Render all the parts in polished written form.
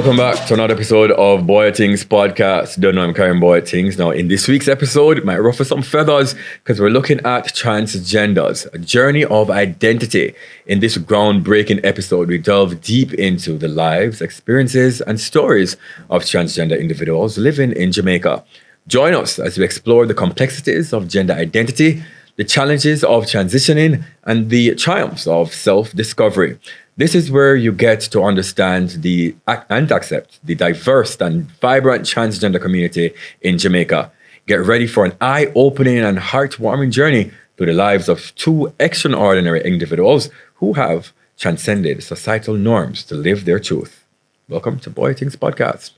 welcome back to another episode of Boy Things Podcast. Don't know I'm carrying Boy Things. Now, in this week's episode, it might ruffle some feathers because we're looking at transgenders, a journey of identity. In this groundbreaking episode, we delve deep into the lives, experiences, and stories of transgender individuals living in Jamaica. Join us as we explore the complexities of gender identity, the challenges of transitioning, and the triumphs of self-discovery. This is where you get to understand and accept the diverse and vibrant transgender community in Jamaica. Get ready for an eye-opening and heartwarming journey through the lives of two extraordinary individuals who have transcended societal norms to live their truth. Welcome to Boy Things Podcast.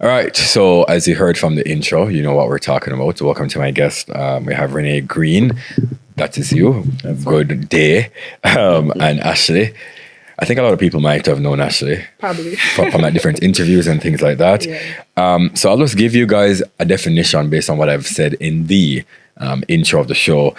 All right, so as you heard from the intro, you know what we're talking about. Welcome to my guest. We have Renee Green. That is you. Good day. And Ashley. I think a lot of people might have known Ashley. Probably. from like different interviews and things like that. Yeah. So I'll just give you guys a definition based on what I've said in the intro of the show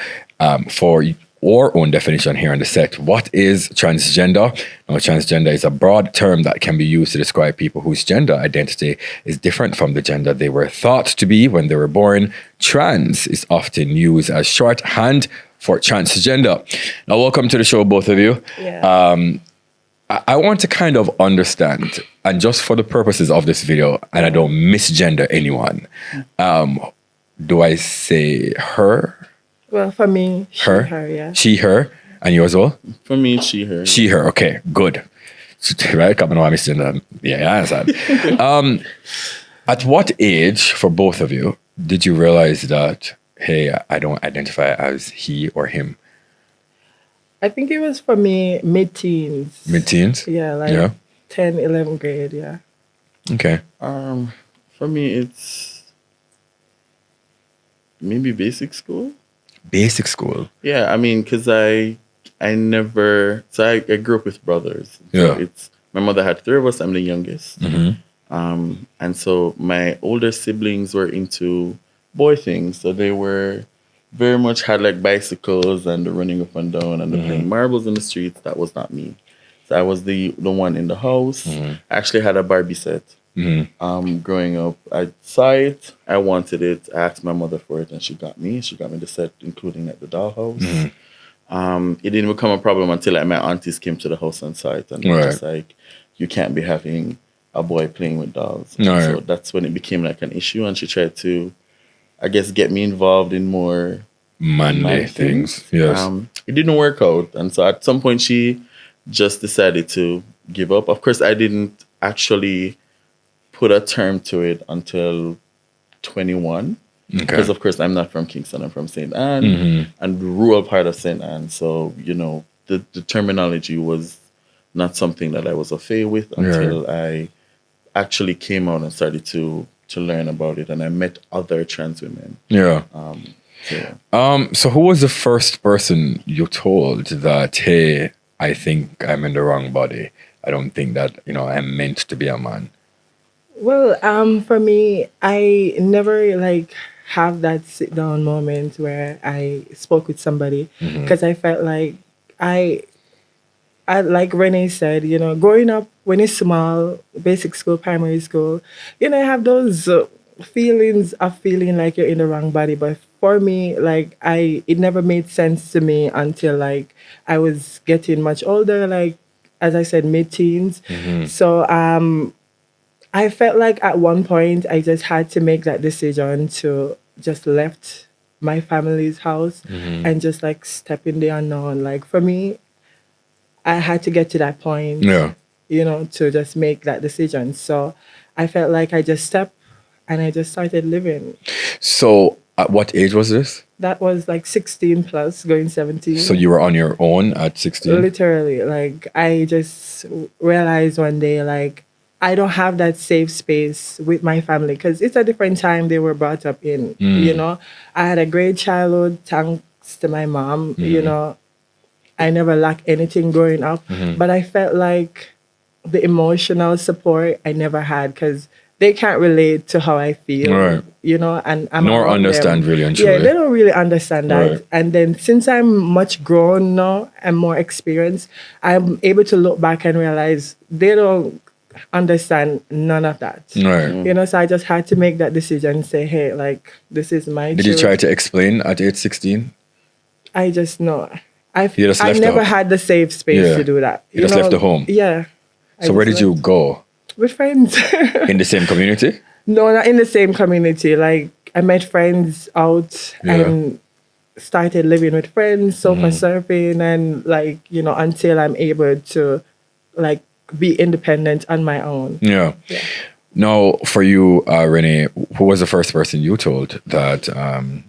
for our own definition here on the set. What is transgender? Now, transgender is a broad term that can be used to describe people whose gender identity is different from the gender they were thought to be when they were born. Trans is often used as shorthand for transgender. Now, welcome to the show, both of you. Yeah. I want to kind of understand, and just for the purposes of this video, and I don't misgender anyone, do I say her? Well, for me, her, yeah. She, her, and you as well? For me, she, her. She, her, okay, good. Right, come on, misgender. Yeah, I understand. At what age, for both of you, did you realize that, hey, I don't identify as he or him? I think it was for me mid-teens. Mid-teens? Yeah, like 10, 11th grade, yeah. Okay. For me, it's maybe basic school. Basic school? Yeah, I mean, because I never, so I grew up with brothers. So Yeah. my mother had 3 of us, I'm the youngest. Mm-hmm. And so my older siblings were into boy things. So they were very much had like bicycles and the running up and down and the playing marbles in the streets. That was not me. So I was the one in the house. I actually had a Barbie set. Growing up, I saw it, I wanted it. I asked my mother for it, and she got me the set, including at the dollhouse. It didn't become a problem until like my aunties came to the house and saw it, and they were just like, "You can't be having a boy playing with dolls." So that's when it became like an issue, and she tried to, I guess, get me involved in more manly things. Yes. It didn't work out, and so at some point she just decided to give up. Of course, I didn't actually put a term to it until 21. Because of course I'm not from Kingston, I'm from St. Anne and the rural part of St. Anne. So, you know, the terminology was not something that I was au with until I actually came out and started to learn about it, and I met other trans women. So who was the first person you told that, hey, I think I'm in the wrong body? I don't think that, you know, I'm meant to be a man. Well, for me, I never like have that sit down moment where I spoke with somebody because I felt like I like Renee said, you know, growing up when it's small, basic school, primary school, you know, I have those feelings of feeling like you're in the wrong body. But for me, like it never made sense to me until like I was getting much older, like as I said, mid-teens. So I felt like at one point I just had to make that decision to just left my family's house and just like step in the unknown. Like for me, I had to get to that point, you know, to just make that decision. So I felt like I just stepped and I just started living. So at what age was this? That was like 16 plus, going 17. So you were on your own at 16? Literally. Like I just realized one day, like, I don't have that safe space with my family because it's a different time they were brought up in, you know. I had a great childhood thanks to my mom, you know. I never lacked anything growing up, but I felt like the emotional support I never had because they can't relate to how I feel, you know, and I'm nor understand them. really and truly. Yeah, they don't really understand that. And then since I'm much grown now and more experienced, I'm able to look back and realize they don't understand none of that. Right. You know, so I just had to make that decision and say, hey, like, this is my Did you try to explain at age 16? I just know. You just I left never the- had the safe space Yeah. to do that. You just left the home? Yeah. So where did you go? With friends. In the same community? No, not in the same community. Like, I met friends out Yeah. and started living with friends, sofa surfing, and like, you know, until I'm able to like be independent on my own. Yeah. Now, for you, Renee, who was the first person you told that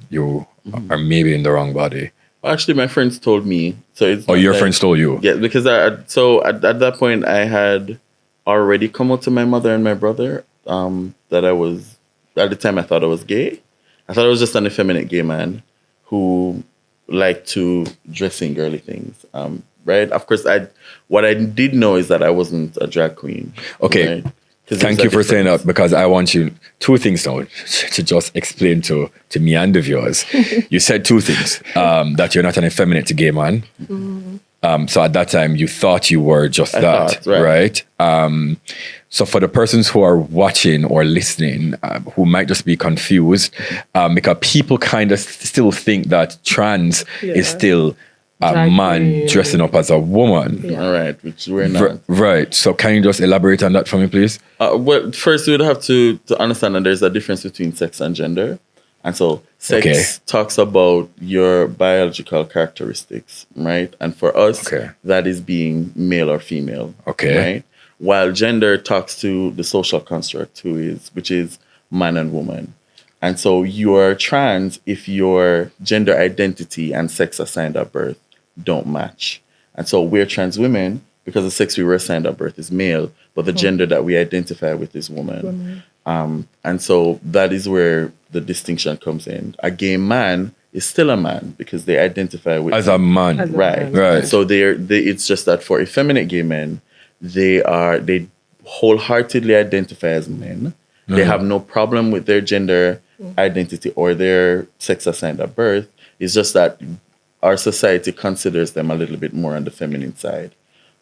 you are maybe in the wrong body? Actually, my friends told me. So it's Oh, not your like- friends told you? Yeah, because at that point I had already come out to my mother and my brother that I was, at the time I thought I was gay. I thought I was just an effeminate gay man who liked to dress in girly things. Right? Of course, what I did know is that I wasn't a drag queen. Okay. Right? 'Cause Thank there's you a for saying difference. that, because I want you, two things now to just explain to me and the viewers. You said two things, that you're not an effeminate gay man. So at that time, you thought you were just I that, thought, right? So for the persons who are watching or listening, who might just be confused, because people kind of still think that trans is still a Drag man queen. dressing up as a woman. Yeah. All right, which we're not. Right. So can you just elaborate on that for me, please? Well, first we would have to understand that there's a difference between sex and gender. And so sex Okay. talks about your biological characteristics, right? And for us, Okay. that is being male or female. Okay. Right? While gender talks to the social construct, which is man and woman. And so you are trans if your gender identity and sex assigned at birth don't match. And so we're trans women because the sex we were assigned at birth is male, but the gender that we identify with is woman. And so that is where the distinction comes in. A gay man is still a man because they identify with As a man. As a right. man. Right. So it's just that for effeminate gay men, they wholeheartedly identify as men. They have no problem with their gender identity or their sex assigned at birth. It's just that our society considers them a little bit more on the feminine side.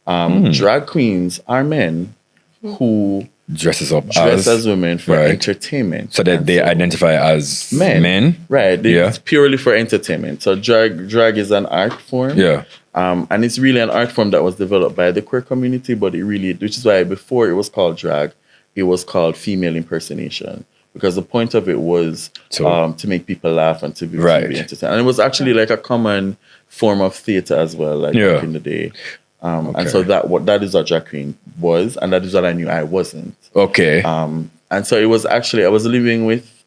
Drag queens are men who Dresses up dress as women for right. entertainment. So that And they identify as men. Right. Yeah. It's purely for entertainment. So drag is an art form. Yeah. And it's really an art form that was developed by the queer community, but which is why before it was called drag, it was called female impersonation. Because the point of it was to make people laugh and to be entertained. And it was actually like a common form of theater as well, like back in the day. And so that is what drag queen was, and that is what I knew I wasn't. Okay. And so it was actually, I was living with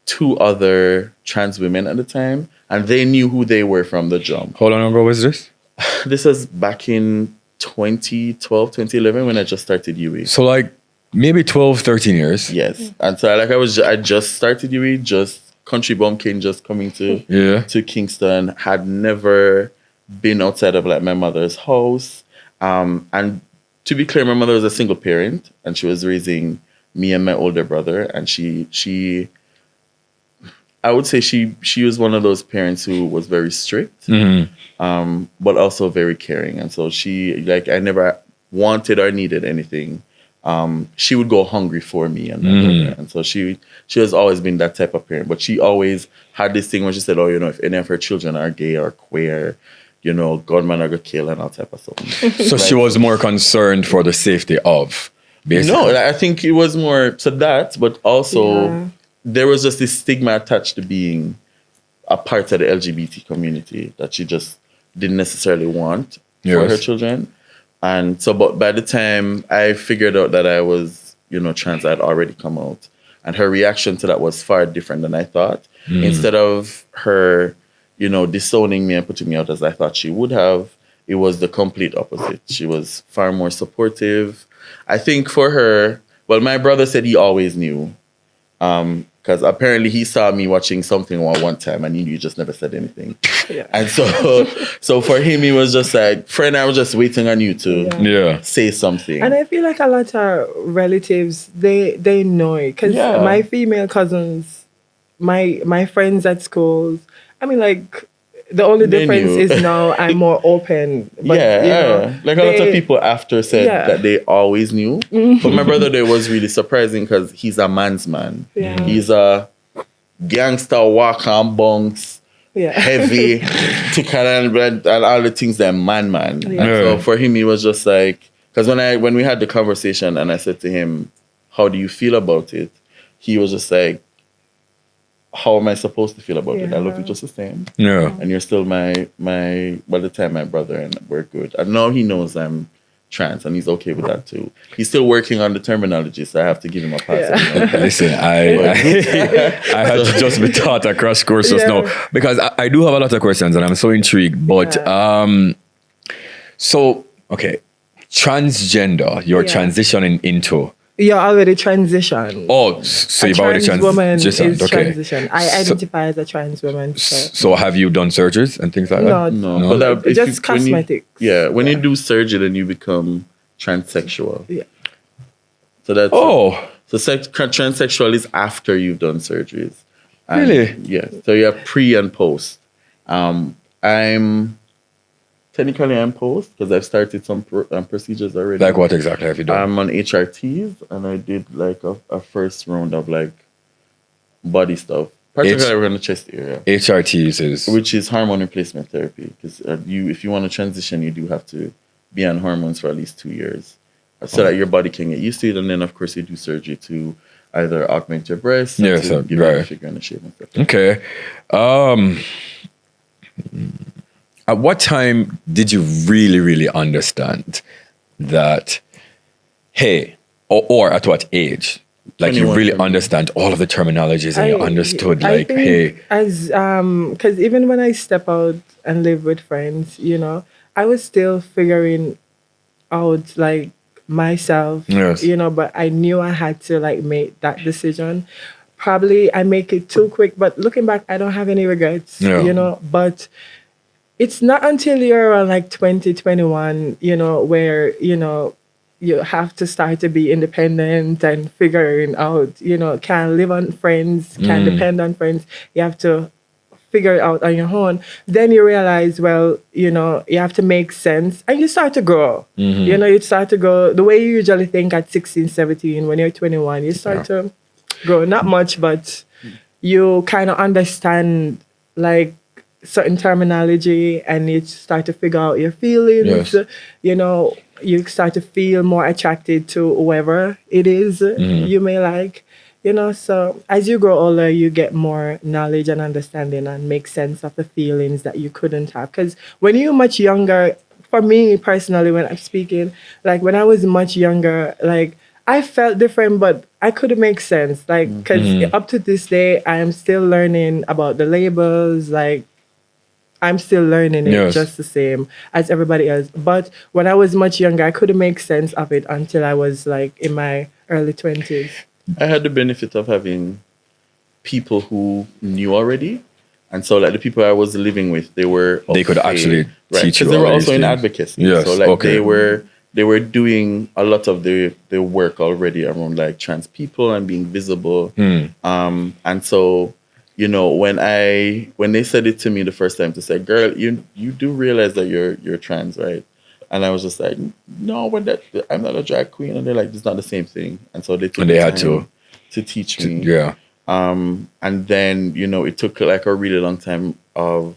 two other trans women at the time, and they knew who they were from the jump. How long ago was this? This was back in 2012, 2011 when I just started UE. So like maybe 12, 13 years. Yes. And so I just started UE, just country bumpkin, just coming to Kingston, had never been outside of like my mother's house. And to be clear, my mother was a single parent and she was raising me and my older brother. And I would say she was one of those parents who was very strict, but also very caring. And so I never wanted or needed anything. She would go hungry for me and my brother. And so she has always been that type of parent, but she always had this thing where she said, oh, if any of her children are gay or queer, gunmen are going to kill and all type of stuff. So she was more concerned for the safety of, basically. No, I think it was more to that, but also there was just this stigma attached to being a part of the LGBT community that she just didn't necessarily want for her children. And so, but by the time I figured out that I was, trans, I'd already come out. And her reaction to that was far different than I thought. Instead of her, disowning me and putting me out as I thought she would have, it was the complete opposite. She was far more supportive. I think for her, well, my brother said he always knew. Because apparently he saw me watching something one time and he just never said anything. Yeah. And so for him, he was just like, friend, I was just waiting on you to say something. And I feel like a lot of relatives, they know it. Because my female cousins, my friends at schools, I mean, like, The only They difference knew. is now I'm more open. But, yeah, you know, like a lot of people after said Yeah. that they always knew. But my brother there was really surprising because he's a man's man. Yeah. He's a gangster, walk on bunks, Yeah. heavy, thicker than bread, and all the things that man. And so for him, he was just like, because when we had the conversation and I said to him, "How do you feel about it?" He was just like, "How am I supposed to feel about it? I love you just the same. Yeah. And you're still my by the time my brother, and we're good." And now he knows I'm trans and he's okay with that too. He's still working on the terminology, so I have to give him a pass. Yeah. Listen, I had to just be taught a crash course just now because I do have a lot of questions and I'm so intrigued. But so okay, transgender, you're transitioning into. You're already transitioned. Oh, so you've already woman is transitioned. Okay. transition. I identify as a trans woman. So have you done surgeries and things like that? No. But Just cosmetics. When you do surgery, then you become transsexual. Yeah. So that's so transsexual is after you've done surgeries. And really? Yeah. So you have pre and post. I'm post because I've started some procedures already. Like what exactly have you done? I'm on HRTs and I did like a first round of like body stuff, particularly around the chest area. HRTs is which is hormone replacement therapy because if you want to transition, you do have to be on hormones for at least 2 years so that your body can get used to it, and then of course you do surgery to either augment your breasts, to give you a figure and a shape and stuff. Okay. At what time did you really, really understand that, hey, or at what age? Like you really understand all of the terminologies and you understood I think hey. As, because even when I step out and live with friends, you know, I was still figuring out like myself, you know, but I knew I had to like make that decision. Probably I make it too quick, but looking back, I don't have any regrets, you know, but it's not until you're around like 20, 21, you know, where, you know, you have to start to be independent and figuring out, you know, can't live on friends, can't depend on friends. You have to figure it out on your own. Then you realize, well, you know, you have to make sense and you start to grow. You know, you start to grow the way you usually think at 16, 17, when you're 21, you start to grow. Not much, but you kind of understand like certain terminology and you start to figure out your feelings. You know, you start to feel more attracted to whoever it is you may like, you know. So as you grow older, you get more knowledge and understanding and make sense of the feelings that you couldn't have. Because when you're much younger, for me personally, when I'm speaking, like when I was much younger, like I felt different, but I couldn't make sense. Like, because up to this day, I am still learning about the labels, like, I'm still learning it just the same as everybody else. But when I was much younger, I couldn't make sense of it until I was like in my early 20s. I had the benefit of having people who knew already. And so like the people I was living with, they could actually teach you. Because they were also in advocacy. So like they were doing a lot of the work already around like trans people and being visible. And so, you know, when they said it to me the first time to say, "Girl, you do realize that you're trans, right?" And I was just like, "No, I'm not a drag queen." And they're like, "It's not the same thing." And so they had to teach me. And then, you know, it took like a really long time of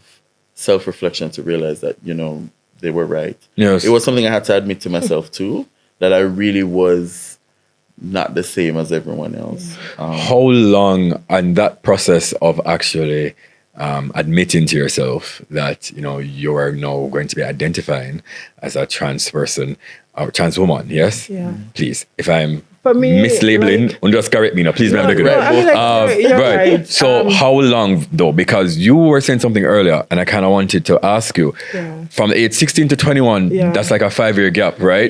self-reflection to realize that, you know, they were right. It was something I had to admit to myself too, that I really was not the same as everyone else. How long on that process of actually admitting to yourself that, you know, you are now going to be identifying as a trans person or trans woman, yes? Please, if I'm mislabeling, like, just correct me now, please. Right. So how long though? Because you were saying something earlier and I kind of wanted to ask you, from the age 16 to 21, that's like a 5-year gap, right?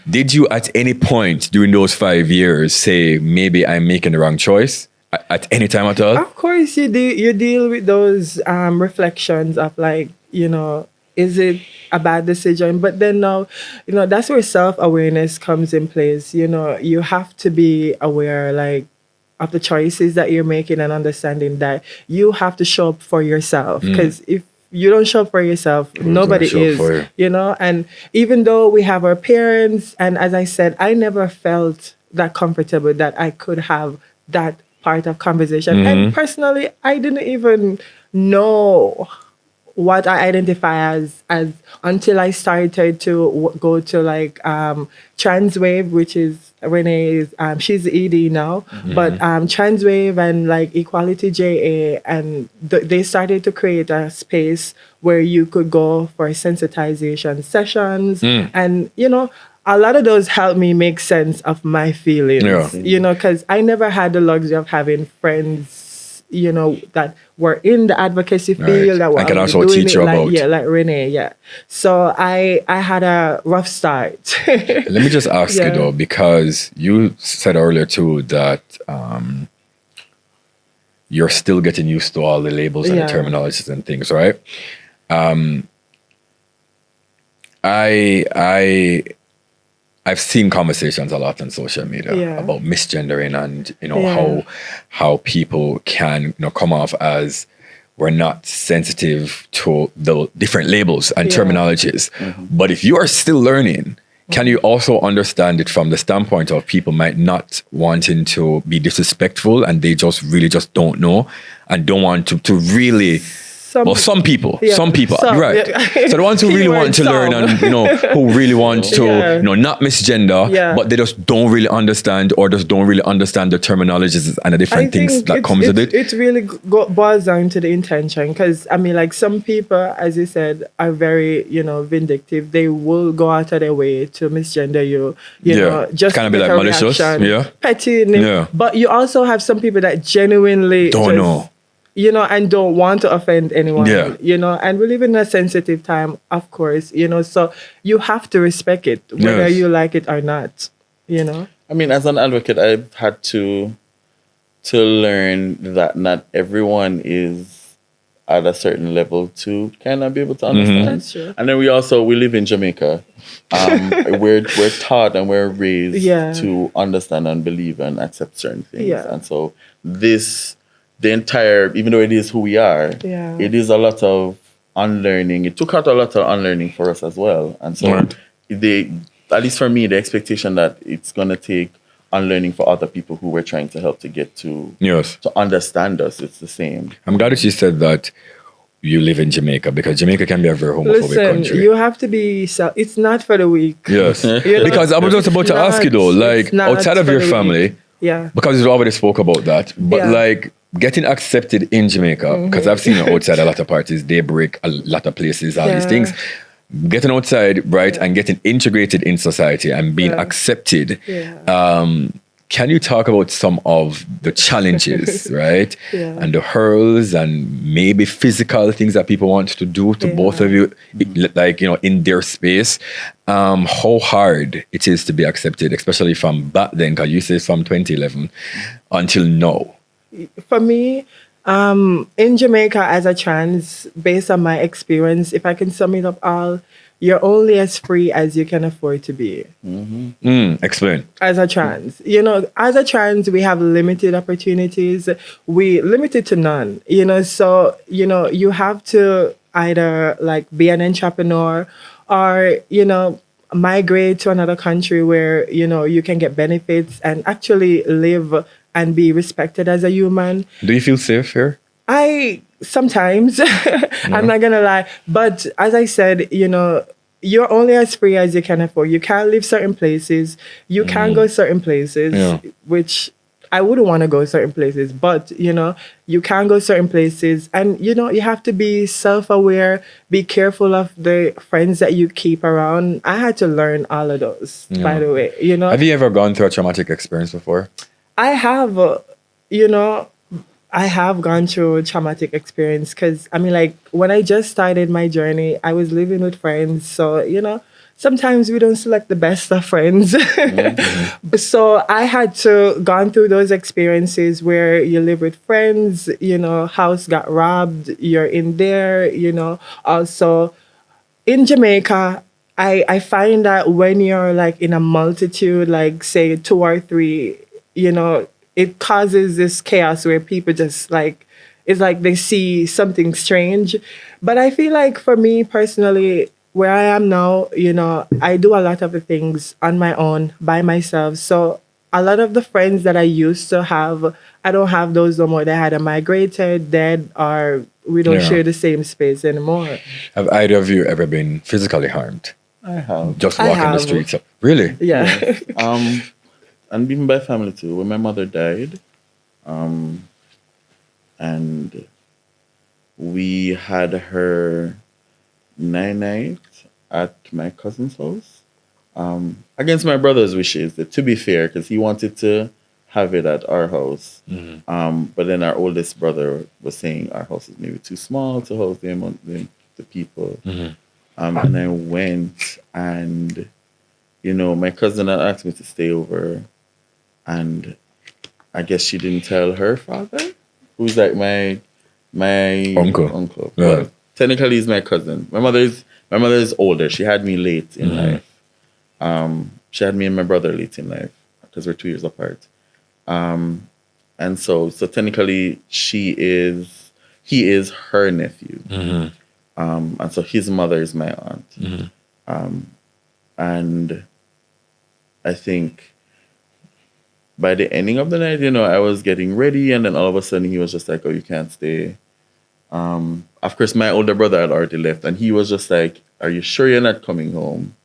Did you at any point during those 5 years say, maybe I'm making the wrong choice at any time at all? Of course you do. You deal with those reflections of like, you know, is it a bad decision? But then now, you know, that's where self-awareness comes in place. You know, you have to be aware, like, of the choices that you're making and understanding that you have to show up for yourself. Because if you don't show up for yourself, nobody show up is, for you. you know. And even though we have our parents, and as I said, I never felt that comfortable that I could have that part of conversation. And personally, I didn't even know what I identify as until I started to go to like Transwave, which is Renee's. She's the ED now, but Transwave and like Equality JA, and they started to create a space where you could go for sensitization sessions, and you know. A lot of those helped me make sense of my feelings, you know, because I never had the luxury of having friends, you know, that were in the advocacy field, that were I can also doing teach it you like, about. like Renee, So I had a rough start. Let me just ask you though, because you said earlier too that you're still getting used to all the labels and the terminologies and things, right? I've seen conversations a lot on social media about misgendering and you know how people can, you know, come off as we're not sensitive to the different labels and terminologies. But if you are still learning, can you also understand it from the standpoint of people might not wanting to be disrespectful and they just really just don't know and don't want to really. Some people, right. So the ones who really want to learn and, you know, who really want to, you know, not misgender, but they just don't really understand or just don't really understand the terminologies and the different things that comes with it. It really boils down to the intention, because, I mean, like some people, as you said, are very, you know, vindictive. They will go out of their way to misgender you, you know, just kind of be like malicious, petty. But you also have some people that genuinely don't know. You know, and don't want to offend anyone, you know, and we live in a sensitive time, of course, you know, so you have to respect it, whether you like it or not, you know. I mean, as an advocate, I've had to learn that not everyone is at a certain level to kind of be able to understand. That's true. And then we live in Jamaica. We're taught and we're raised to understand and believe and accept certain things. And so the entire, even though it is who we are, it is a lot of unlearning. It took out a lot of unlearning for us as well. And so at least for me, the expectation that it's going to take unlearning for other people who we're trying to help to get to understand us, it's the same. I'm glad that you said that you live in Jamaica, because Jamaica can be a very homophobic country. You have to be, it's not for the weak. Yes. You know, because I was just about to ask you though, like outside of your family, because you already spoke about that, but like, getting accepted in Jamaica, because I've seen it outside a lot of parties, they break a lot of places, all these things. Getting outside, right, and getting integrated in society and being accepted. Can you talk about some of the challenges, right? And the hurdles and maybe physical things that people want to do to both of you, like, you know, in their space? How hard it is to be accepted, especially from back then, because you say from 2011 until now. For me, in Jamaica as a trans, based on my experience, if I can sum it up all, you're only as free as you can afford to be. Explain. As a trans, you know, as a trans, we have limited opportunities. We limited to none, you know, so, you know, you have to either like be an entrepreneur or, you know, migrate to another country where, you know, you can get benefits and actually live and be respected as a human. Do you feel safe here? Sometimes, I'm not gonna lie. But as I said, you know, you're only as free as you can afford. You can't live certain places. You can't go certain places, which I wouldn't want to go certain places. But, you know, you can't go certain places. And, you know, you have to be self-aware, be careful of the friends that you keep around. I had to learn all of those, by the way, you know. Have you ever gone through a traumatic experience before? I have, you know, I have gone through a traumatic experience because, I mean, like, when I just started my journey, I was living with friends. So, you know, sometimes we don't select the best of friends. So I had to gone through those experiences where you live with friends, you know, house got robbed, you're in there, you know. Also, in Jamaica, I find that when you're, like, in a multitude, like, say, 2 or 3, you know, it causes this chaos where people just like, it's like they see something strange. But I feel like for me personally, where I am now, I do a lot of the things on my own by myself. So a lot of the friends that I used to have, I don't have those no more. They either migrated, dead, or we don't share the same space anymore. Have either of you ever been physically harmed? I have. Just walking the streets? Really? Yeah. And even by family too. When my mother died, and we had her night at my cousin's house, against my brother's wishes, to be fair, because he wanted to have it at our house. But then our oldest brother was saying our house is maybe too small to house the people. And I went, and my cousin had asked me to stay over, and I guess she didn't tell her father, who's like my uncle. Yeah. But technically he's my cousin. My mother is older. She had me late in life. She had me and my brother late in life because we're 2 years apart. And so technically he is her nephew. And so his mother is my aunt. And I think by the ending of the night, I was getting ready, and then all of a sudden he was just like, "Oh, you can't stay." Of course, my older brother had already left, and he was just like, "Are you sure you're not coming home?"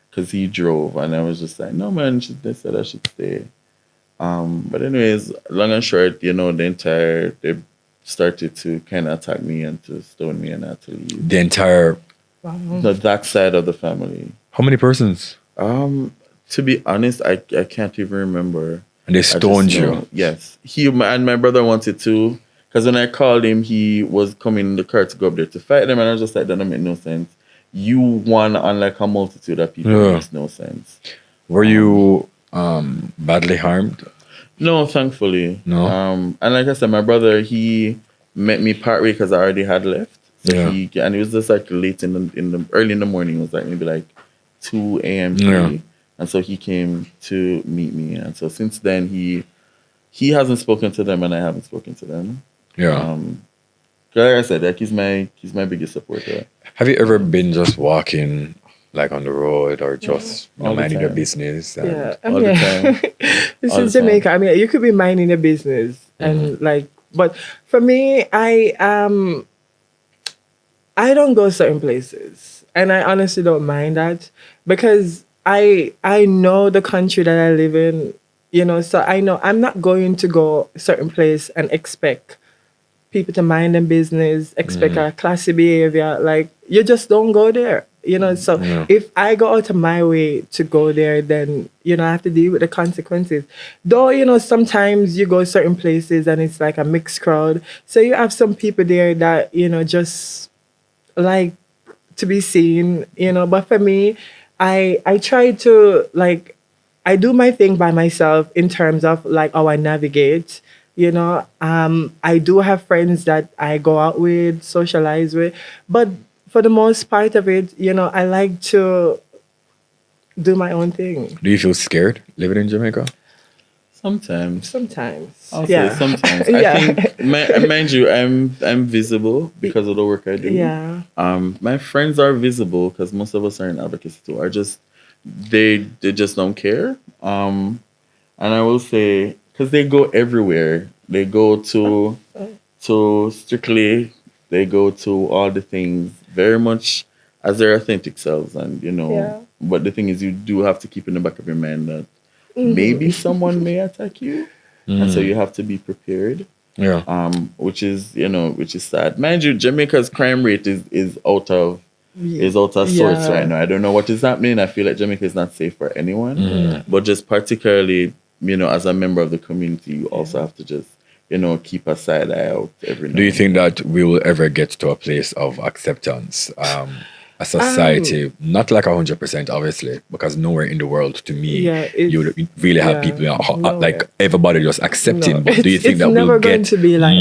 Because he drove, and I was just like, "No, man, they said I should stay." But anyways, long and short, they started to kind of attack me and to stone me, and I had to leave. The entire... That side of the family. How many persons? To be honest, I can't even remember. And they stoned you? Yes. And my brother wanted to, because when I called him, he was coming in the car to go up there to fight them, and I was just like, that don't make no sense. You won on like a multitude of people. It makes no sense. Were you badly harmed? No, thankfully. No? And like I said, my brother, he met me partway because I already had left. So and it was just like late early in the morning. It was like maybe like 2 a.m. And so he came to meet me. And so since then, he hasn't spoken to them, and I haven't spoken to them. Yeah. Like I said, like he's my biggest supporter. Have you ever been just walking like on the road or just minding your business? All the time. This is Jamaica. I mean, you could be minding your business and but for me, I don't go certain places, and I honestly don't mind that because I know the country that I live in, so I know I'm not going to go a certain place and expect people to mind their business, expect a classy behavior. Like, you just don't go there, So if I go out of my way to go there, then, I have to deal with the consequences. Though, sometimes you go certain places and it's like a mixed crowd. So you have some people there that, just like to be seen, But for me, I try to, I do my thing by myself in terms of, how I navigate. I do have friends that I go out with, socialize with, but for the most part of it, I like to do my own thing. Do you feel scared living in Jamaica? Sometimes. I'll say sometimes. I think, mind you, I'm visible because of the work I do. Yeah. My friends are visible because most of us are in advocacy too. They just don't care. And I will say, because they go everywhere. They go to Strictly. They go to all the things very much as their authentic selves. And, but the thing is, you do have to keep in the back of your mind that maybe someone may attack you. And so you have to be prepared. Yeah. Which is sad. Mind you, Jamaica's crime rate is out of sorts right now. I don't know what is happening. I feel like Jamaica is not safe for anyone. But just particularly, as a member of the community, you also have to just, keep a side eye out every now. Do you think that we will ever get to a place of acceptance? A society, not like 100%, obviously, because nowhere in the world, to me, you really have people, like everybody just accepting. But do you think that we'll get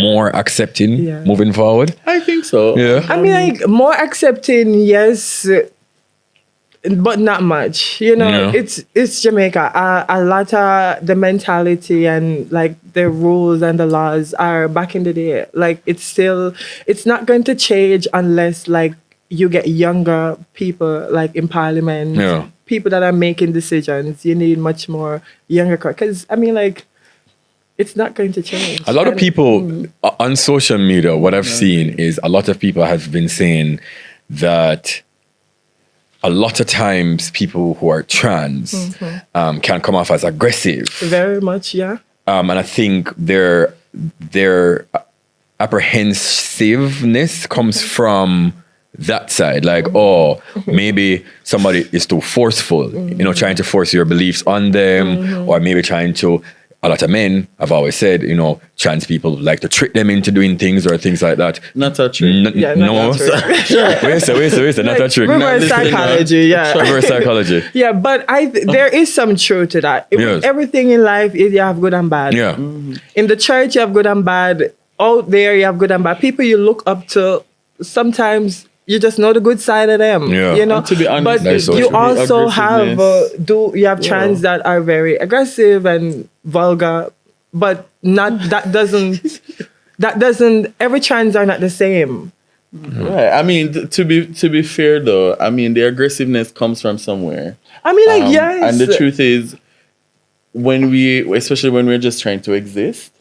more accepting moving forward? I think so. Yeah. I mean, more accepting, yes. but not much. You know, Yeah. it's Jamaica. A lot of the mentality and like the rules and the laws are back in the day. Like it's not going to change unless like you get younger people like in parliament, Yeah. people that are making decisions. You need much more younger, because I mean, like, it's not going to change. A lot of people on social media, what I've seen is a lot of people have been saying that a lot of times people who are trans can come off as aggressive. Very much, yeah. And I think their apprehensiveness comes from that side. Like, oh, maybe somebody is too forceful, you know, trying to force your beliefs on them, or maybe trying to, a lot of men have always said, you know, trans people like to trick them into doing things or things like that. Not a trick. Yeah, No. not a trick. Wait, not a trick. Reverse psychology, yeah. Reverse psychology. Yeah, but there is some truth to that. Yes. Everything in life is you have good and bad. Yeah. In the church, you have good and bad. Out there, you have good and bad. People you look up to, sometimes you just know the good side of them. Yeah. You know, And to be honest, but so you true. also have Aggressiveness. you have trans that are very aggressive and vulgar, but that doesn't every trans are not the same. Right. I mean, to be fair though, I mean the aggressiveness comes from somewhere. I mean, like, yes. And the truth is, especially when we're just trying to exist,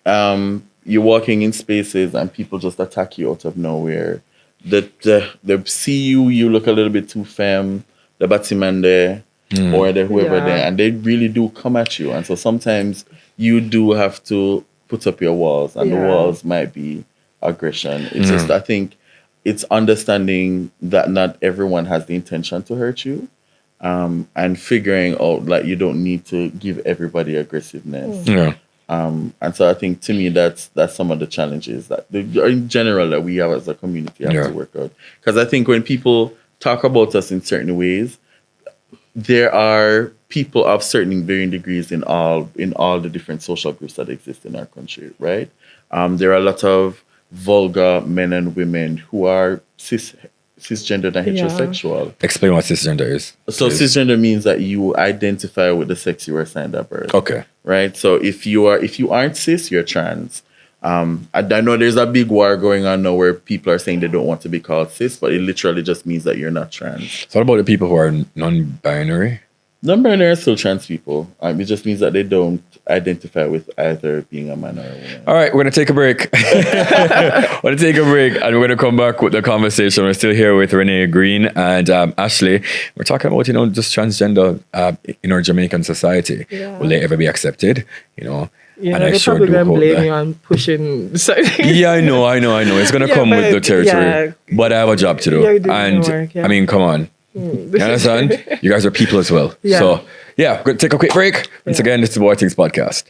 you're walking in spaces and people just attack you out of nowhere. They see you look a little bit too femme, the Batman there, or the whoever Yeah. there, and they really do come at you. And so sometimes you do have to put up your walls, and the Yeah. walls might be aggression. It's just, I think it's understanding that not everyone has the intention to hurt you, and figuring out like you don't need to give everybody aggressiveness. Yeah. And so I think to me that's some of the challenges that in general that we have as a community have to work out. Because I think when people talk about us in certain ways, there are people of certain varying degrees in all the different social groups that exist in our country, right? There are a lot of vulgar men and women who are cisgender and Yeah. heterosexual. Explain what cisgender is. So cisgender means that you identify with the sex you were assigned at birth. Okay. Right. So if you aren't cis, you're trans. I know there's a big war going on now where people are saying they don't want to be called cis, but it literally just means that you're not trans. So what about the people who are non-binary? Non-binary are still trans people. It just means that they don't identify with either being a man or a woman. All right, we're going to take a break. We're going to take a break and we're going to come back with the conversation. We're still here with Renee Green and Ashley. We're talking about, just transgender in our Jamaican society. Yeah. Will they ever be accepted? And they're probably going to blame you on pushing certain. Yeah, I know. It's going to come with the territory. Yeah. But I have a job to do. You're doing And the work, yeah. I mean, come on. You understand? You guys are people as well. Yeah. So, yeah, we're going to take a quick break. Once again, this is the Boy Things Podcast.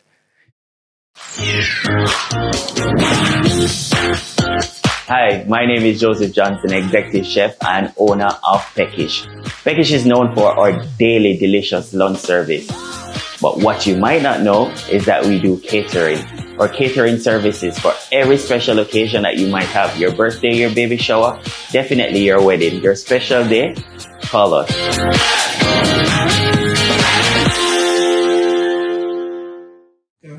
Hi, my name is Joseph Johnson, executive chef and owner of Peckish. Peckish is known for our daily delicious lunch service. But what you might not know is that we do catering or catering services for every special occasion that you might have. Your birthday, your baby shower, definitely your wedding, your special day, call us.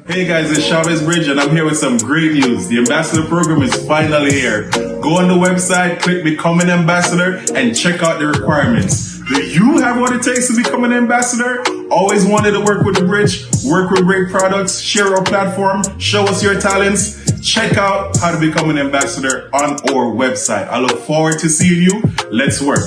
Hey guys, it's Chavez Bridge and I'm here with some great news. The ambassador program is finally here. Go on the website, click Become an Ambassador and check out the requirements. Do you have what it takes to become an ambassador? Always wanted to work with the Bridge, work with great products, share our platform, show us your talents. Check out how to become an ambassador on our website. I look forward to seeing you. Let's work.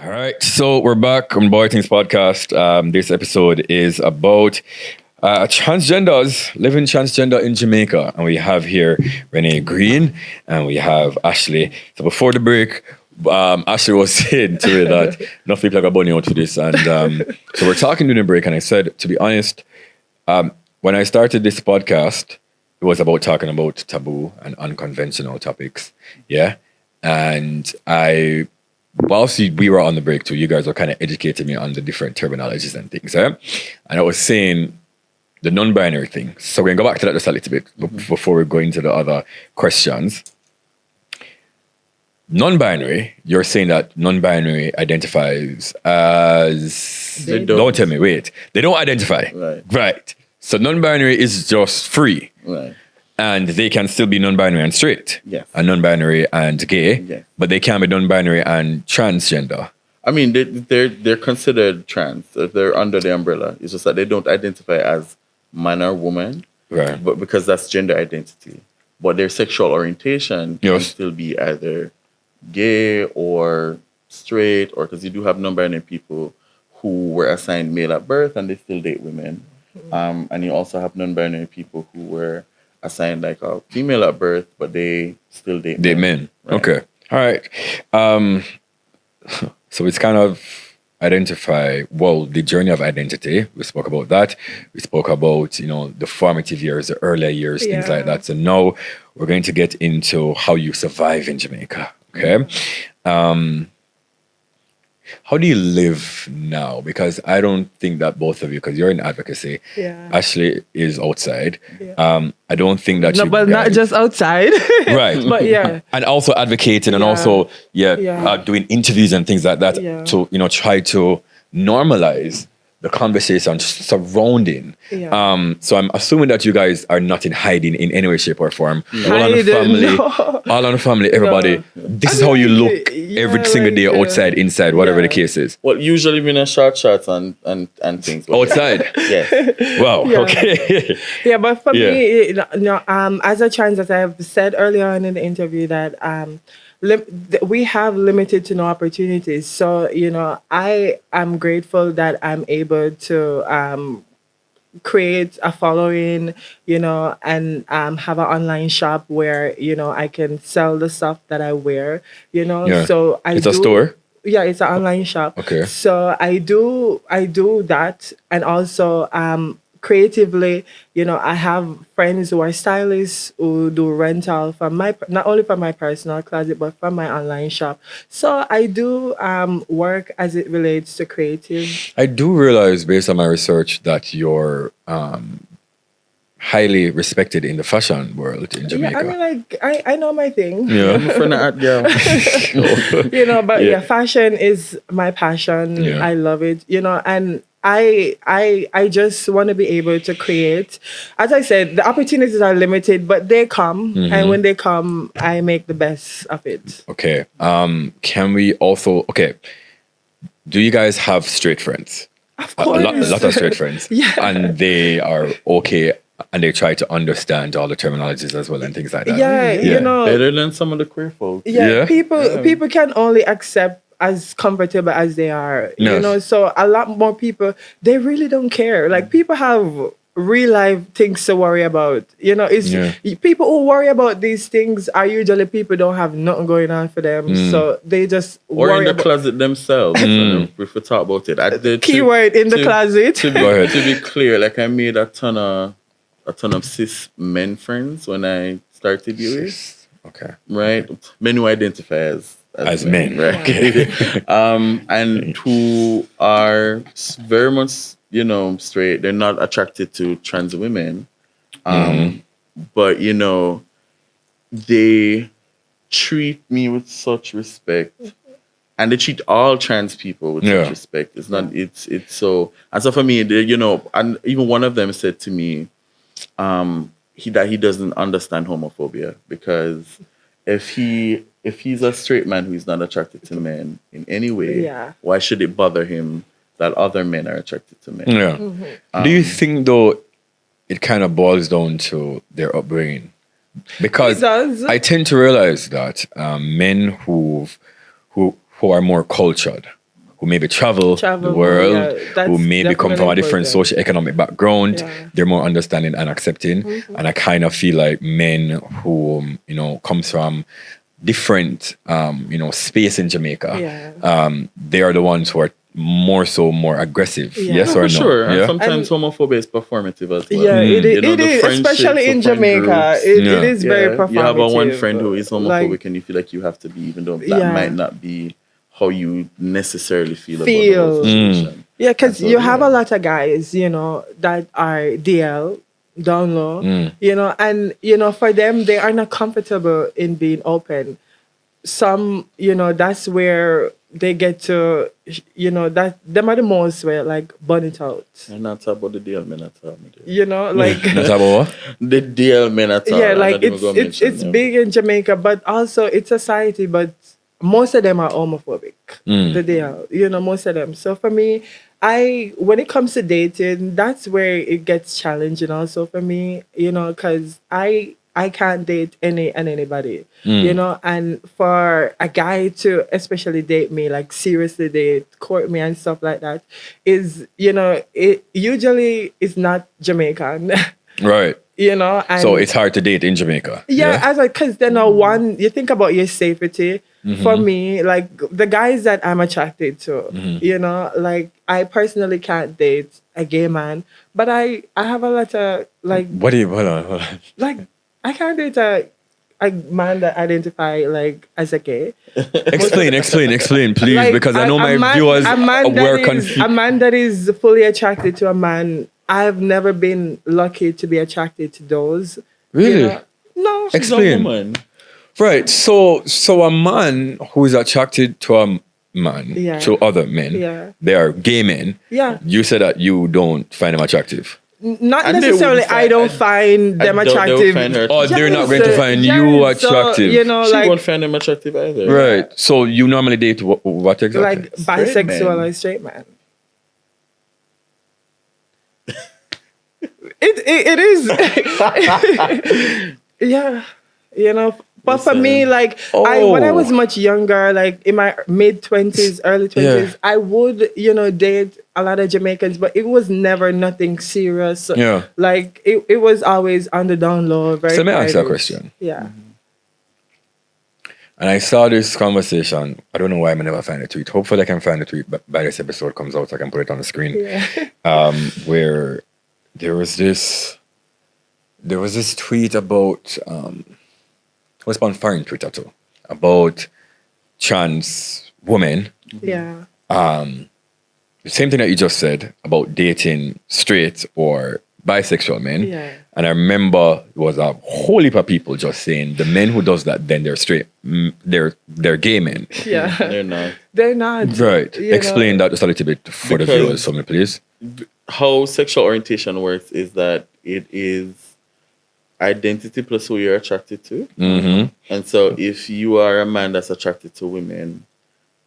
All right, so we're back on Boy Things Podcast. This episode is about transgenders, living transgender in Jamaica. And we have here Renee Green and we have Ashley. So before the break, Ashley was saying to me that enough people got bunny out for this. And so we're talking during the break and I said, to be honest, when I started this podcast, it was about talking about taboo and unconventional topics. Yeah. And whilst we were on the break too, you guys were kind of educating me on the different terminologies and things, right? And I was saying the non-binary thing. So we're going to go back to that just a little bit before we go into the other questions. Non-binary, you're saying that non-binary identifies as... They don't. Don't tell me, wait. They don't identify. Right. So non-binary is just free. Right. And they can still be non-binary and straight. Yes. And non-binary and gay. Yes. But they can be non-binary and transgender. I mean, they're considered trans. They're under the umbrella. It's just that they don't identify as man or woman. Right. But because that's gender identity. But their sexual orientation can Yes. still be either gay or straight, or because you do have non-binary people who were assigned male at birth and they still date women. And you also have non-binary people who were assigned like a female at birth, but they still date men. Right. Okay. All right. So it's kind of the journey of identity. We spoke about that. We spoke about, the formative years, the earlier years, things like that. So now we're going to get into how you survive in Jamaica. Okay. How do you live now? Because I don't think that both of you, because you're in advocacy, Ashley is outside. Yeah. I don't think that But not just outside. Right. But yeah. And also advocating and also doing interviews and things like that to try to normalize the conversation surrounding. Yeah. So I'm assuming that you guys are not in hiding in any way, shape, or form. All on the family, everybody. No. This is how you look every single day, outside, inside, whatever the case is. Well, usually in a short shorts and things. Outside. Yes. Wow. Yeah. Okay. Yeah, but for me, as a trans, as I've said earlier on in the interview, that we have limited to no opportunities. So, I am grateful that I'm able to create a following, and have an online shop where, I can sell the stuff that I wear, Yeah. So It's a store? Yeah, it's an online shop. Okay. So I do that, and also creatively, I have friends who are stylists who do rental from not only from my personal closet but from my online shop. So I do work as it relates to creative. I do realize, based on my research, that you're highly respected in the fashion world in Jamaica. Yeah, I mean, I know my thing. Yeah. I'm a friend of art girl. But fashion is my passion. Yeah. I love it, and I just want to be able to create. As I said, the opportunities are limited, but they come, and when they come, I make the best of it. Okay. Can we also... Okay. Do you guys have straight friends? Of A course. lot of straight friends. Yeah. And they are okay, and they try to understand all the terminologies as well and things like that. Yeah. Better than some of the queer folks. Yeah. People can only accept as comfortable as they are, Yes. so a lot more people, they really don't care. Like, people have real life things to worry about, people who worry about these things are usually people don't have nothing going on for them, so they just Or worry in the about closet themselves. If we talk about it. keyword in the closet. Go ahead. To be clear, like I made a ton of cis men friends when I started UAs. Okay. Right? Men who identify as men. Right? Okay. And who are very much, straight. They're not attracted to trans women. But, they treat me with such respect. And they treat all trans people with such respect. It's not, it's so, and so for me, and even one of them said to me, that he doesn't understand homophobia, because if he's a straight man who is not attracted to men in any way, why should it bother him that other men are attracted to men? Yeah. Do you think, though, it kind of boils down to their upbringing? Because It does. I tend to realize that men who are more cultured, who maybe travel the world, who maybe come from a different socioeconomic background, they're more understanding and accepting. And I kind of feel like men who, comes from different, space in Jamaica, they are the ones who are more aggressive. Yeah. Yes No, or for no? sure. And Yeah. sometimes homophobia is performative as well. Yeah, You know, it the is, friendships, especially in the friend Jamaica. groups. It is very performative. You have a one friend who is homophobic Like, and you feel like you have to be, even though that Yeah. might not be how you necessarily feel about the Feel. whole situation. Yeah, because And so, you have yeah. a lot of guys, that are DL, down low, and, for them, they are not comfortable in being open. Some, that's where they get to, that them are the most where, like, burn it out. I'm not talking about the DL men at all. my dear. Like, That's about what? The DL men at all. yeah, I'm like, not even gonna mention it's them. big in Jamaica, but also it's society, but most of them are homophobic. The DL, most of them. So for me, when it comes to dating, that's where it gets challenging also for me, because I can't date anybody, and for a guy to especially date me, like seriously date, court me and stuff like that, is, it usually is not Jamaican, Right. and So it's hard to date in Jamaica. yeah, as like, because then you think about your safety. For me, like the guys that I'm attracted to, like I personally can't date a gay man, but I have a lot of like Hold on. like I can't date a man that identify like as a gay. Explain, please, Like, because I know my viewers were confused. a man that is fully attracted to a man. I've never been lucky to be attracted to those. Really? No. She's a Explain. woman. Right. So a man who is attracted to a man, Yeah. to other men, Yeah. they are gay men. Yeah. You said that you don't find them attractive. Not And they necessarily. wouldn't I don't find them I don't- they would attractive. find her Oh, they're not going to find you attractive. So, She like won't find him attractive either. Right. So you normally date what exactly? like Straight bisexual man. or straight man. It is. Yeah, But for me, like when I was much younger, like in my mid-20s, early 20s, I would date a lot of Jamaicans, but it was never nothing serious. Yeah. Like it was always on the down low. Very. So let me ask you a private. question. Yeah. And I saw this conversation. I don't know why I never find a tweet. Hopefully I can find a tweet by this episode comes out so I can put it on the screen. Yeah. Where there was this tweet about it was on foreign Twitter too, about trans women. Yeah. The same thing that you just said about dating straight or bisexual men. Yeah. And I remember it was a whole heap of people just saying the men who does that, then they're straight. They're gay men. Yeah. They're not. They're not. Right. you Explain know. that just a little bit for the Because- viewers for me, please. How sexual orientation works is that it is identity plus who you're attracted to. Mm-hmm. And so if you are a man that's attracted to women,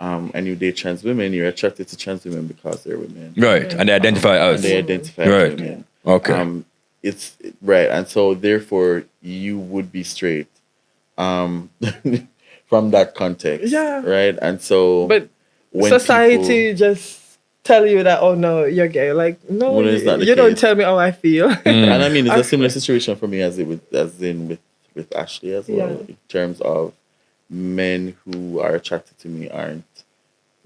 and you date trans women, you're attracted to trans women because they're women. Right. And they identify And as. they identify Right. as women. Okay. It's right. And so therefore you would be straight. From that context. Yeah. Right. And so But when society just tell you that, oh no, you're gay. Like, no, Well, it's not the you don't case. tell me how I feel. And I mean, it's a similar situation for me as with Ashley as well, Yeah. in terms of men who are attracted to me aren't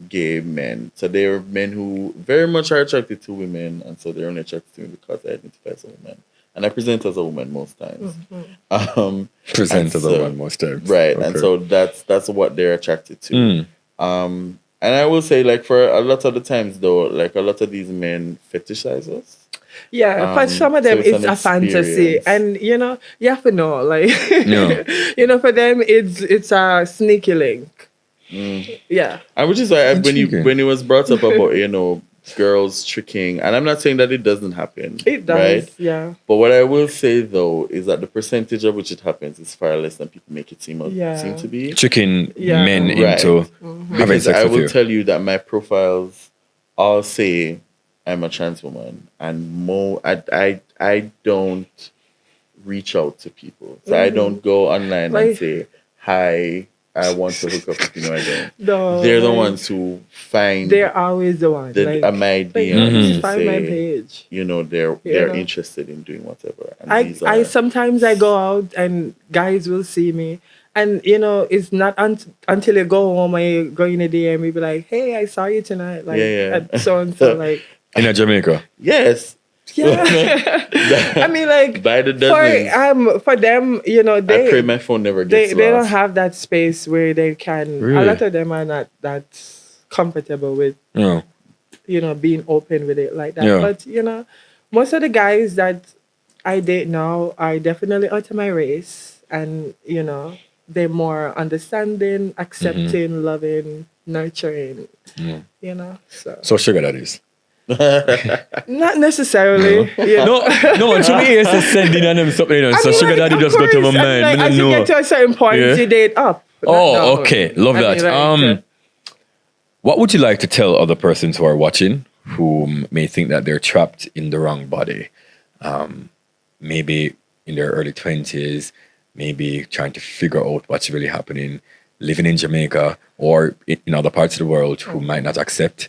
gay men. So they're men who very much are attracted to women, and so they're only attracted to me because I identify as a woman. And I present as a woman most times. Present as a so- one most times. Right. Okay. And so that's what they're attracted to. Mm. And I will say, like, for a lot of the times though, like a lot of these men fetishize us. Yeah, for some of so them, it's it's an a fantasy, experience. and you have to know, like, Yeah. for them, it's a sneaky link. Yeah, And which is why Intriguing. when it was brought up about, girls tricking, and I'm not saying that it doesn't happen. it does. Right? Yeah, But what I will say though is that the percentage of which it happens is far less than people make it seem to be. Tricking Yeah. men Right. into having Because sex I with will you. tell you that my profiles all say I'm a trans woman, and I don't reach out to people. So I don't go online Like- and say, hi, I want to hook up with you. No, I don't. no, They're the like, ones who find They're always the one. my like, DMs to find my say, page. they're know. interested in doing whatever. And I these are- sometimes I go out and guys will see me And it's not until you go home and you go in a DM, you be like, "Hey, I saw you tonight." Like, so and so, like In Jamaica. Yes. yeah. I mean, like By the dozens. for them, I pray my phone never gets they don't lost. have that space where they can. Really? A lot of them are not that comfortable with Yeah. being open with it like that. Yeah. But most of the guys that I date now are definitely out of my race, and they're more understanding, accepting, loving, nurturing. So sugar daddies. Not necessarily. No, to me it's just sending on them something. So mean, sugar like, daddy of just got to my course, I mean, mind. like, I as don't you know. get to a certain point, Yeah. you date up. not Oh, down. okay. Love I that. mean, like, What would you like to tell other persons who are watching who may think that they're trapped in the wrong body? Maybe in their early 20s, maybe trying to figure out what's really happening, living in Jamaica or in other parts of the world who might not accept,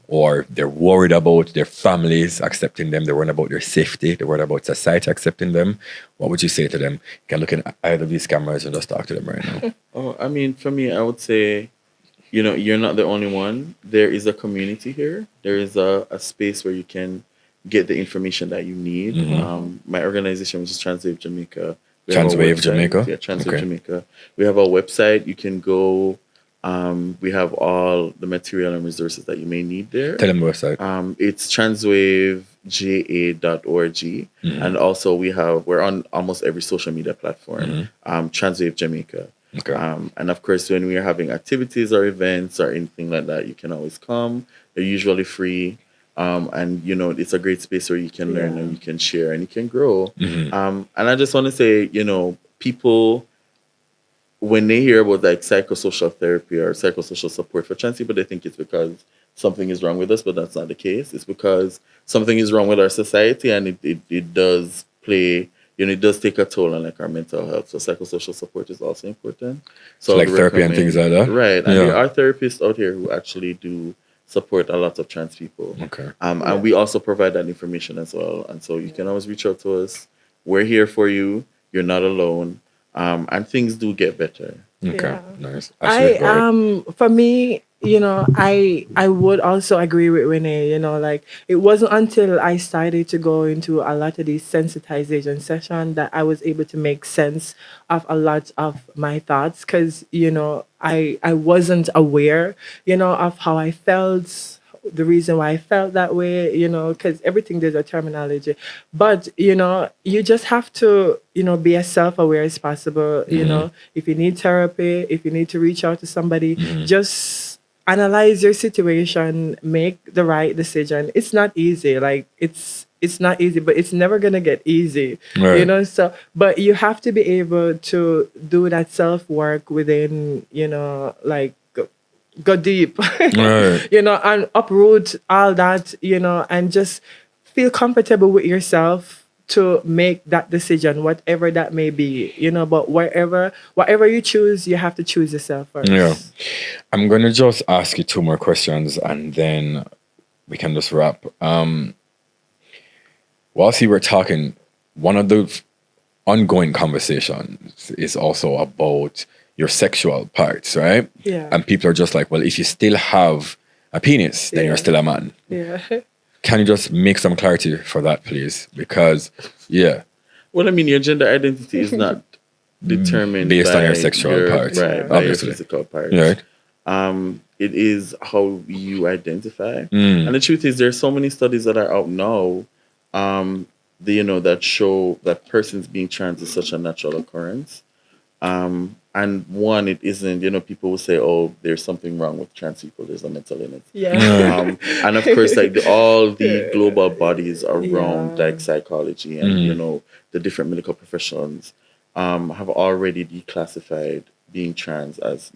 or they're worried about their families accepting them, they're worried about their safety, they're worried about society accepting them. What would you say to them? You can look in either of these cameras and just talk to them right now. Oh, I mean, for me, I would say, you're not the only one. There is a community here. There is a space where you can get the information that you need. My organization, which is Transwave Jamaica. we have a Transwave website. Jamaica? Yeah, Transwave Okay. Jamaica. We have our website. You can go. We have all the material and resources that you may need there. Tell them the website. It's transwaveja.org. And also we're on almost every social media platform. Transwave Jamaica. Okay. And of course, when we are having activities or events or anything like that, you can always come. They're usually free. And it's a great space where you can learn and you can share and you can grow. And I just want to say, people, when they hear about like psychosocial therapy or psychosocial support for trans people, they think it's because something is wrong with us, but that's not the case. It's because something is wrong with our society, and it does play, it does take a toll on like our mental health. So psychosocial support is also important. So like I would therapy and recommend- things like that? Right. And Yeah. there are therapists out here who actually do support a lot of trans people. Okay. And we also provide that information as well. And so you can always reach out to us. We're here for you. You're not alone. And things do get better. Okay. Yeah. Nice. Actually, go ahead. For me, I would also agree with Renee, like it wasn't until I started to go into a lot of these sensitization sessions that I was able to make sense of a lot of my thoughts, because I wasn't aware of how I felt, the reason why I felt that way, because everything there's a terminology. But, you just have to, be as self-aware as possible. If you need therapy, if you need to reach out to somebody, just analyze your situation, make the right decision. It's not easy. Like it's not easy, but it's never gonna get easy. Right. So but you have to be able to do that self-work within, like go deep, Right. and uproot all that, and just feel comfortable with yourself to make that decision, whatever that may be, but whatever you choose, you have to choose yourself first. Yeah. I'm going to just ask you two more questions and then we can just wrap. Whilst you were talking, one of the ongoing conversations is also about your sexual parts, right? Yeah. And people are just like, well, if you still have a penis, then you're still a man. Yeah. Can you just make some clarity for that, please? Because, Well, I mean, your gender identity is not determined based on by your sexual parts, right? By your obviously. physical parts. Right. It is how you identify. And the truth is, there's so many studies that are out now, that show that persons being trans is such a natural occurrence. And one, it isn't. People will say, "Oh, there's something wrong with trans people. There's a mental illness." Yeah. And of course, like all the global bodies around Yeah. like psychology and the different medical professions have already declassified being trans as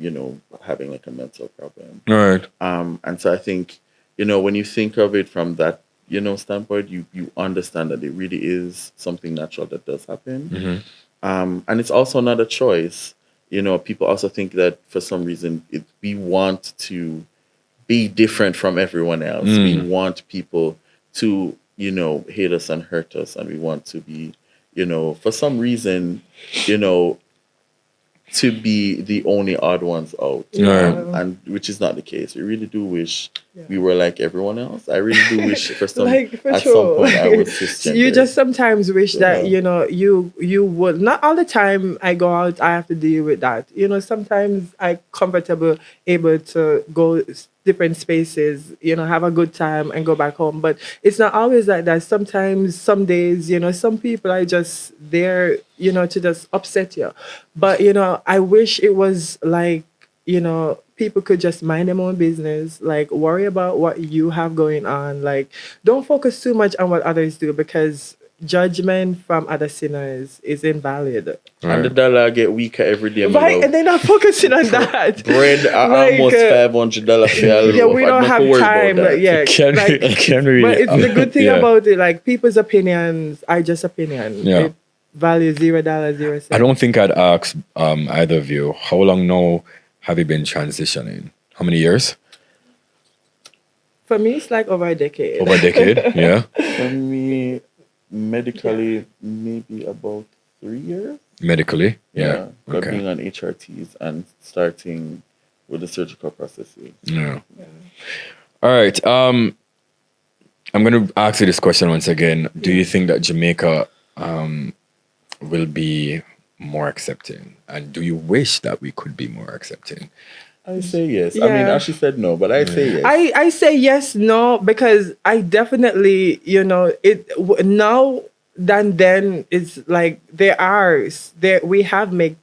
having like a mental problem. Right. And so I think when you think of it from that standpoint, you understand that it really is something natural that does happen. And it's also not a choice. People also think that for some reason we want to be different from everyone else. We want people to, hate us and hurt us. And we want to be, for some reason, to be the only odd ones out. And which is not the case. We really do wish we were like everyone else. I really do wish for some at some point I was cisgender. You just sometimes wish that, you know, you would, not all the time I go out, I have to deal with that. You know, sometimes I comfortable able to go different spaces, you know, have a good time and go back home. But it's not always like that. Sometimes, some days, you know, some people are just there, you know, to just upset you. But, you know, I wish it was like, you know, people could just mind their own business, like worry about what you have going on. Like, don't focus too much on what others do, because judgment from other sinners is invalid. And the dollar get weaker every day. Right, and they're not focusing on that. Bread are almost $500 for a yeah, we don't have time. Yeah, Can we? But it's the good thing about it, like, people's opinions are just opinions. Yeah. It value $0.0. I don't think I'd ask either of you, how long now have you been transitioning? How many years? For me, it's like over a decade. Over a decade, yeah. For me, medically, maybe about 3 years. Medically, yeah. But Okay. being on HRTs and starting with the surgical processes. Yeah. All right. I'm going to ask you this question once again. Do you think that Jamaica will be more accepting? And do you wish that we could be more accepting? I say yes. I mean, Ashley said no, but I say yes. I say yes, no, because I definitely, you know, now than then, it's like we have made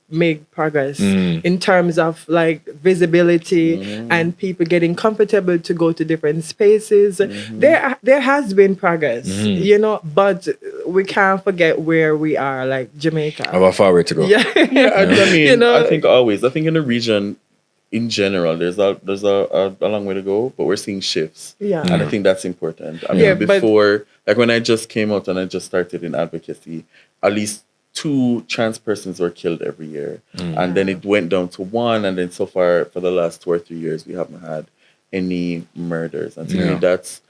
progress in terms of like visibility and people getting comfortable to go to different spaces. There has been progress, you know, but we can't forget where we are, like Jamaica. How far way to go? Yeah, I mean, you know, I think in the region, in general, there's a long way to go, but we're seeing shifts. Yeah. And I think that's important. I mean, before, like when I just came out and I just started in advocacy, at least 2 trans persons were killed every year. And then it went down to 1. And then so far, for the last 2 or 3 years, we haven't had any murders. And to me, that's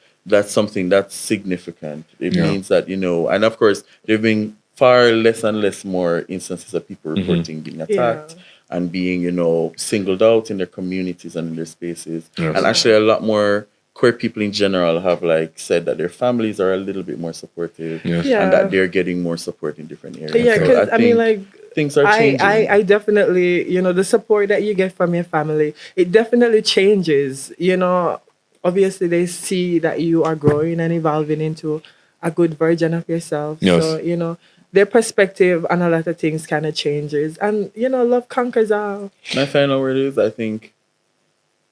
something that's significant. It means that, you know, and of course, there have been far less and less more instances of people reporting being attacked. And being, you know, singled out in their communities and in their spaces. Yes. And actually a lot more queer people in general have like said that their families are a little bit more supportive and that they're getting more support in different areas. Yeah, because so I mean, like, things are changing. I definitely, you know, the support that you get from your family, it definitely changes. You know, obviously they see that you are growing and evolving into a good version of yourself. Yes. So, you know, their perspective on a lot of things kind of changes. And, you know, love conquers all. My final word is, I think,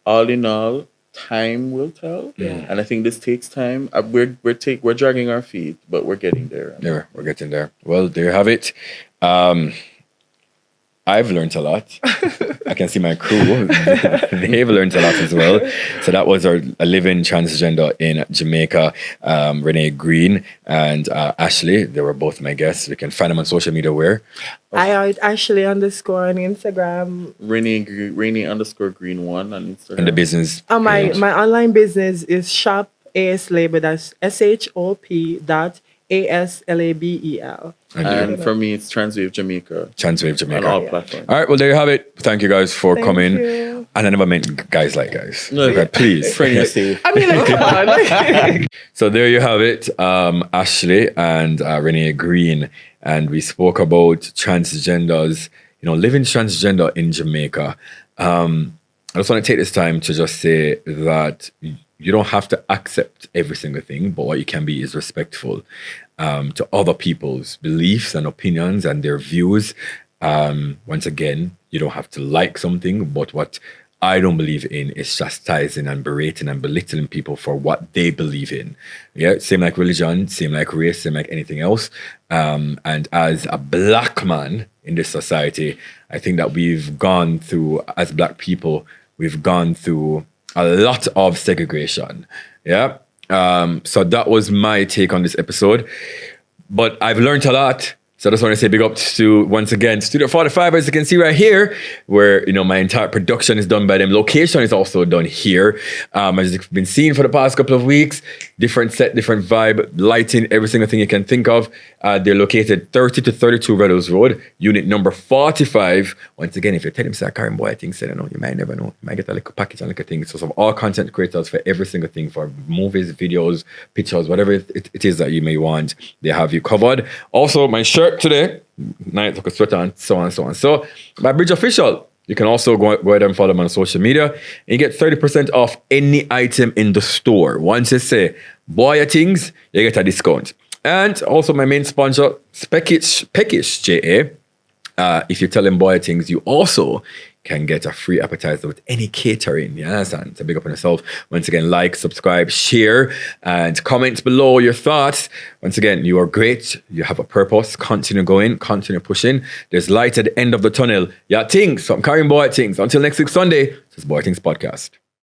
all in all, time will tell. Yeah. And I think this takes time. We're dragging our feet, but we're getting there. Yeah, we're getting there. Well, there you have it. I've learned a lot. I can see my crew. They've learned a lot as well. So that was a living transgender in Jamaica, Renee Green and Ashley. They were both my guests. We can find them on social media where? I are Ashley _ on Instagram. Renee _green 1 on Instagram. And the business. My online business is Shop AS Label. That's SHOP.ASLABEL. And for me, it's Transwave Jamaica. Transwave Jamaica. On all platforms. All right, well, there you have it. Thank you guys for coming. You. And I never meant guys like guys. No, okay, please. Friend yourself. I mean, like, come on. So there you have it. Ashley and Renee Green. And we spoke about transgenders, you know, living transgender in Jamaica. I just want to take this time to just say that you don't have to accept every single thing, but what you can be is respectful to other people's beliefs and opinions and their views. Once again, you don't have to like something, but what I don't believe in is chastising and berating and belittling people for what they believe in. Yeah, same like religion, same like race, same like anything else. And as a black man in this society, I think that we've gone through, as black people, we've gone through a lot of segregation. Yeah. So that was my take on this episode. But I've learned a lot. So I just want to say big up to, once again, Studio 45, as you can see right here, where, my entire production is done by them. Location is also done here. As you've been seeing for the past couple of weeks, different set, different vibe, lighting, every single thing you can think of. They're located 30 to 32 Red Road, unit number 45. Once again, if you're telling me, say, Karen Boy, I think, say, you might never know. You might get a little package and little thing. So some all content creators for every single thing, for movies, videos, pictures, whatever it is that you may want, they have you covered. Also, my shirt today, nice, like a sweater and so on and so on. So, my Bridge Official, you can also go ahead and follow them on social media. And you get 30% off any item in the store. Once you say, Boy Things, you get a discount. And also my main sponsor, Peckish JA. If you tell them Boy Things, you also can get a free appetizer with any catering. You understand? So big up on yourself. Once again, like, subscribe, share, and comment below your thoughts. Once again, you are great. You have a purpose. Continue going. Continue pushing. There's light at the end of the tunnel. Yeah, things. So I'm carrying Boy Things. Until next week, Sunday, this is Boy Things Podcast.